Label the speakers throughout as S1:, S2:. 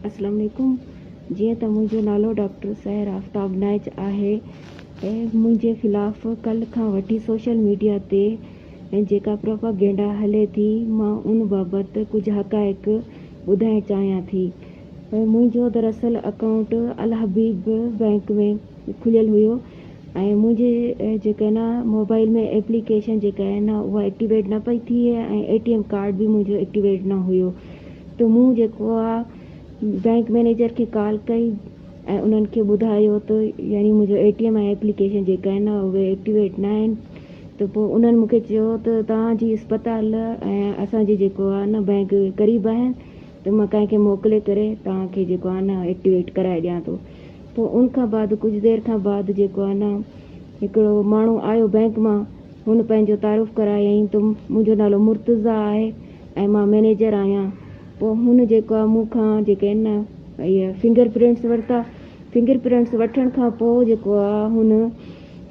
S1: अस्सलाम वालेकुम। जीअं त मुंहिंजो नालो डॉक्टर सहर आफ्ताब नाइच आहे ऐं मुंहिंजे ख़िलाफ़ु कल्ह खां वठी सोशल मीडिया ते जेका प्रोपागेंडा हले थी, मां उन बाबति कुझु हक़ाइक़ ॿुधाइणु चाहियां थी। मुंहिंजो दरअसल अकाउंट अल हबीब बैंक में खुलियल हुयो ऐं मुंहिंजे जेका आहे न मोबाइल में एप्लीकेशन जेका आहे न उहा एक्टिवेट न पई थिए ऐं ATM कार्ड बि मुंहिंजो एक्टिवेट न हुयो। त मूं जेको आहे बैंक मैनेजर खे कॉल कई ऐं उन्हनि खे ॿुधायो त यानी मुंहिंजो ATM ऐं एप्लीकेशन जेका आहे न उहे एक्टिवेट न आहिनि। त पोइ उन्हनि मूंखे चयो त तव्हांजी अस्पताल ऐं असांजी जेको आहे न बैंक क़रीब आहिनि, त मां कंहिंखे मोकिले करे तव्हांखे जेको आहे न एक्टिवेट कराए ॾियां थो। पोइ उनखां बाद कुझु देरि खां बाद जेको आहे न हिकिड़ो माण्हू आयो बैंक मां, हुन पंहिंजो तारुफ़ करायईं त मुंहिंजो नालो मुर्तज़ा आहे ऐं मां मैनेजर आहियां। पोइ हुन जेको आहे मूंखां जेके आहिनि न इहे फिंगर प्रिंट्स वरिता। फिंगर प्रिंट्स वठण खां पोइ जेको आहे हुन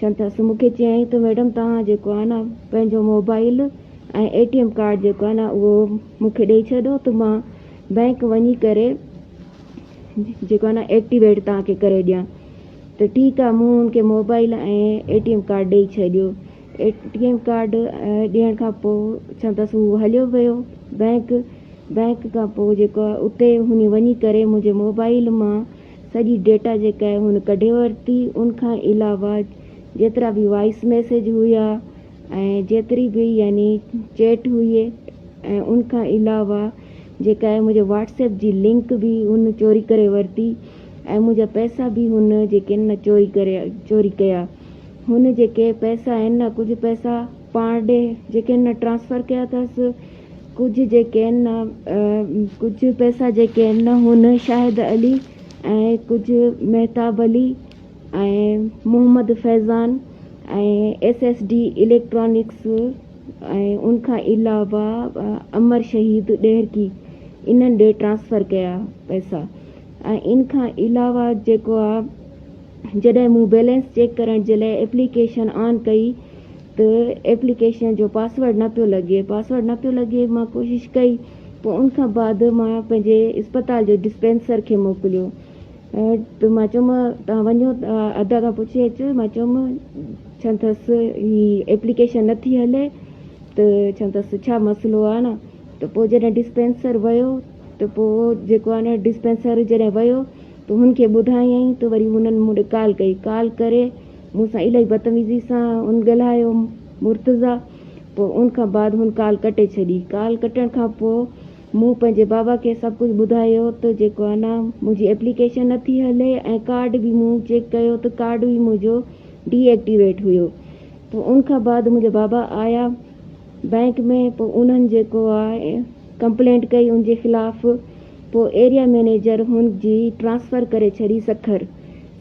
S1: चवनि अथसि मूंखे चयईं त मैडम तव्हां जेको आहे न पंहिंजो मोबाइल ऐं ATM कार्ड जेको आहे न उहो मूंखे ॾेई छॾियो त मां बैंक वञी करे जेको आहे न एक्टिवेट तव्हांखे करे ॾियां। त ठीकु आहे, मूं हुनखे मोबाइल ऐं ATM कार्ड ॾेई छॾियो। ATM कार्ड ॾियण खां पोइ चवनि अथसि हू हलियो वियो बैंक खां पोइ जेको आहे उते हुन वञी करे मुंहिंजे मोबाइल मां सॼी डेटा जेका आहे हुन कढे वरिती। उनखां अलावा जेतिरा बि वॉइस मैसेज हुया ऐं जेतिरी बि यानी चैट हुई ऐं उनखां अलावा जेका आहे मुंहिंजे WhatsApp जी लिंक बि हुन चोरी करे वरिती ऐं मुंहिंजा पैसा बि हुन जेके आहिनि न चोरी कया। हुन जेके पैसा आहिनि न कुझु पैसा पाण ॾे जेके आहिनि न ट्रांसफ़र कया अथसि, कुझु जेके आहिनि न कुझु पैसा जेके आहिनि न हुन शाहिद अली ऐं कुझु मेहताब अली ऐं मोहम्मद फैज़ान ऐं SSD इलेक्ट्रॉनिक्स ऐं उनखां अलावा अमर शहीद ॾेहरकी इन्हनि ॾे ट्रांसफ़र कया पैसा। ऐं इनखां अलावा जेको आहे जॾहिं मूं बैलेंस चेक करण जे लाइ एप्लीकेशन ऑन कई त एप्लीकेशन जो पासवर्ड न पियो लॻे। मां कोशिशि कई। पोइ उनखां बाद मां पंहिंजे अस्पताल जो डिस्पेंसर खे मोकिलियो त मां चयोमांसि तव्हां वञो अदा खां पुछी अचो। मां चयोमांसि चवनि अथसि ही एप्लीकेशन नथी हले। त चवनि अथसि छा मसइलो आहे न। त पोइ जॾहिं डिस्पेंसर वियो त पोइ जेको आहे न डिस्पेंसर जॾहिं वियो त हुनखे ॿुधायईं त वरी हुननि मूं ॾे कॉल करे मूंसां इलाही बदतमीज़ी सां हुन ॻाल्हायो मुर्तज़ा। पोइ उनखां बाद हुन कॉल कटे छॾी। कॉल कटण खां पोइ मूं पंहिंजे बाबा खे सभु कुझु ॿुधायो त जेको आहे न मुंहिंजी एप्लीकेशन नथी हले ऐं कार्ड बि मूं चेक कयो त कार्ड बि मुंहिंजो डीएक्टिवेट हुयो। पोइ उनखां बाद मुंहिंजा बाबा आया बैंक में। पोइ उन्हनि जेको आहे कंप्लेंट कई उनजे ख़िलाफ़ु। पोइ एरिया मैनेजर हुनजी ट्रांसफ़र करे छॾी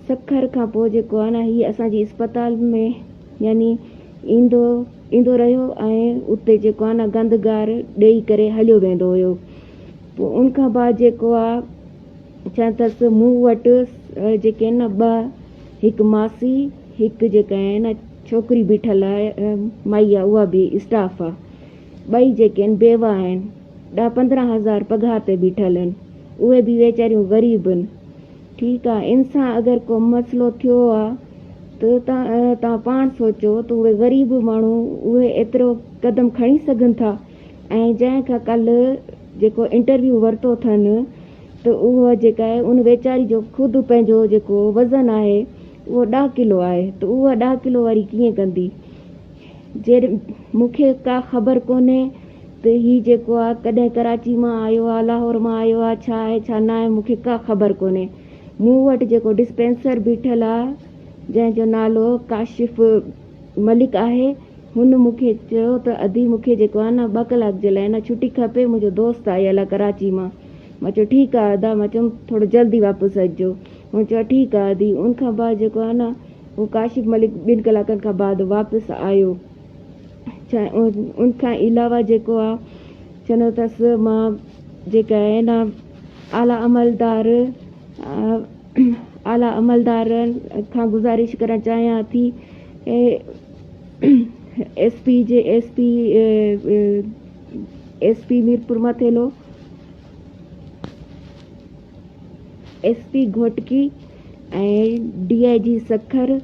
S1: सखर खां पोइ जेको आहे न हीअ असांजी अस्पताल में यानी ईंदो रहियो ऐं उते जेको आहे न गंदगार ॾेई करे हलियो वेंदो हुयो। पोइ उनखां बाद जेको आहे चवनि अथसि मूं वटि जेके आहिनि न हिकु मासी हिकु जेका आहे न छोकिरी बीठल आहे माई आहे, उहा बि स्टाफ आहे। ॿई जेके आहिनि बेवा आहिनि, 10-15 हज़ार पघार ते बीठल आहिनि। उहे बि वेचारियूं ग़रीब आहिनि। ठीकु आहे, इन सां अगरि को मसइलो थियो आहे त तव्हां पाण सोचो त उहे ग़रीब माण्हू उहे एतिरो क़दम खणी सघनि था। ऐं जंहिंखां कल्ह जेको इंटरव्यू वरितो अथनि त उहा जेका आहे उन वेचारी जो ख़ुदि पंहिंजो जेको वज़न आहे उहो 10 किलो आहे। त उहा 10 किलो वारी कीअं कंदी। मूंखे का ख़बर कोन्हे त हीउ जेको आहे कॾहिं कराची मां आयो आहे, लाहौर मां आयो आहे, छा आहे छा न आहे, मूंखे का ख़बर कोन्हे। मूं वटि जेको डिस्पेंसर बीठल आहे जंहिंजो नालो काशिफ़ मलिक आहे, हुन मूंखे चयो त अदी मूंखे जेको आहे न 2 कलाक जे लाइ न छुटी खपे, मुंहिंजो दोस्त आयल आहे कराची मां। मां चयो ठीकु आहे अदा। मां चयुमि थोरो जल्दी वापसि अचिजो। हुन चयो ठीकु आहे अदी। उनखां बाद जेको आहे न उहो काशिफ़ मलिक 2 कलाकनि खां बाद वापसि आयो। उनखां अलावा जेको आहे चवंदो अथसि मां जेका आहे न आला अमलदारनि खां गुज़ारिश करणु चाहियां थी एसपी मीरपुर मथेलो SP घोटकी ऐं DIG सखर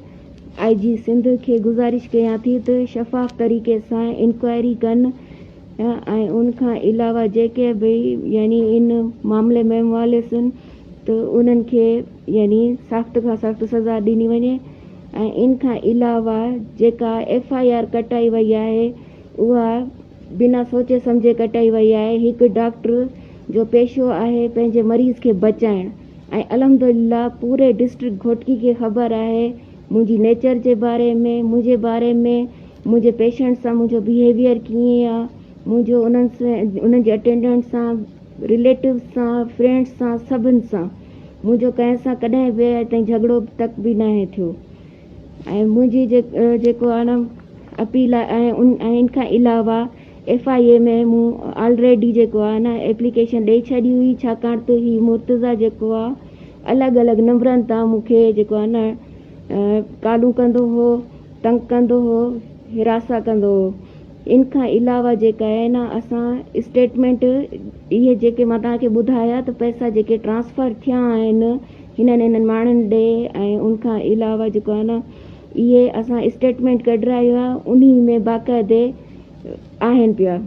S1: IG सिंध खे गुज़ारिश कयां थी त शफ़ाफ़ तरीक़े सां इंक्वायरी कनि ऐं उनखां अलावा जेके बि यानी इन मामले में मुआलिस आहिनि त उन्हनि खे यानी सख़्त खां सख़्तु सज़ा ॾिनी वञे। ऐं इन खां अलावा जेका FIR कटाई वई आहे उहा बिना सोचे सम्झे कटाई वई आहे। हिकु डॉक्टर जो पेशो आहे पंहिंजे मरीज़ खे बचाइण ऐं अल्हम्दुलिल्लाह पूरे डिस्ट्रिक्ट घोटकी खे ख़बर आहे मुंहिंजी नेचर जे बारे में, मुंहिंजे बारे में, मुंहिंजे पेशेंट सां मुंहिंजो बिहेवियर कीअं आहे, मुंहिंजो उन्हनि जे अटेंडेंट सां, रिलेटिव्स सां, फ्रेंड्स सां, सभिनि सां मुंहिंजो कंहिं सां कॾहिं बि अॼु ताईं झगड़ो तक बि न आहे थियो। ऐं मुंहिंजी जेको आहे न अपील आहे ऐं इन खां अलावा FIA में मूं ऑलरेडी जेको आहे न एप्लीकेशन ॾेई छॾी हुई, छाकाणि त ही मुर्तज़ा जेको आहे अलॻि अलॻि नंबरनि तां मूंखे जेको आहे न कालू कंदो हो, तंग कंदो हो, हिरासा कंदो हो। इन खां अलावा जेका आहे न असां स्टेटमेंट इहे जेके मां तव्हांखे ॿुधाया त पैसा जेके ट्रांसफ़र थिया आहिनि हिननि माण्हुनि ॾे ऐं उनखां अलावा जेको आहे न इहे असां स्टेटमेंट कढायो आहे उन्ही में बाक़ाइदे आहिनि पिया।